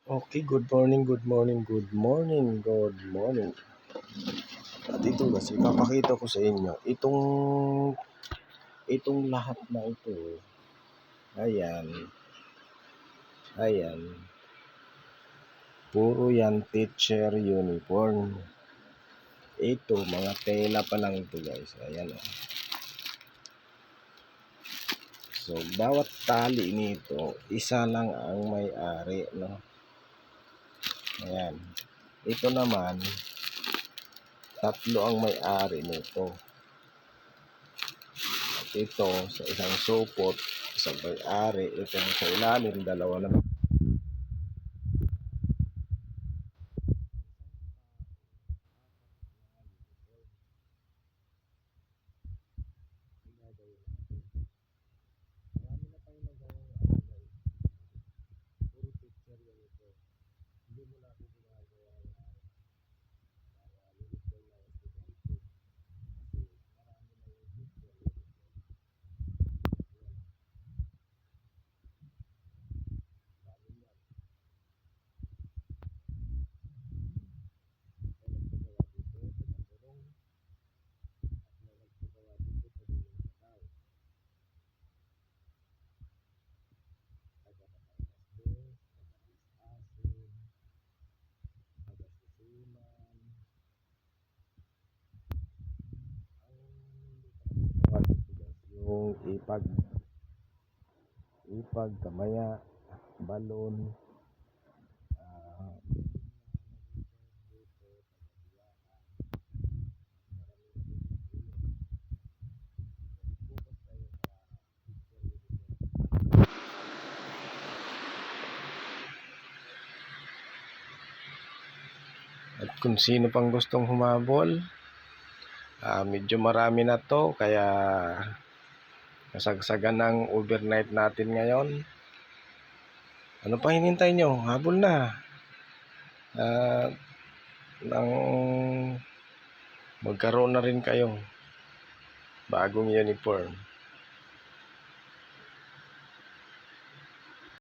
Okay, good morning, good morning, good morning, good morning. At ito kasi ipapakita ko sa inyo itong lahat na ito. Ayan. Ayan. Puro yan teacher uniform. Ito, mga tela pa lang ito, guys. Ayan, oh. So, bawat tali nito, isa lang ang may-ari, no? Ayan. Ito naman, tatlo ang may-ari nito. At ito, sa isang supot, isang may-ari. Ito sa ilalim, dalawa na. Marami na tayong nagawang guys. Puro picture yan ito. Hindi mo na ako ginagawa uniform na estudyante. Kasi marami na yung picture uniform. Dami yan. May nagpagawa dito sa Magurong at may nagpagawa dito sa Dulong taga Batangas, taga Asin, taga Susunan. Ang dito guys, yung ipag, kamaya, balon, at kung sino pang gustong humabol, medyo marami na to, kaya nasagsagan ng overnight natin ngayon. Ano pa hinintay nyo? Habol na. Nang magkaroon na rin kayo bagong uniform.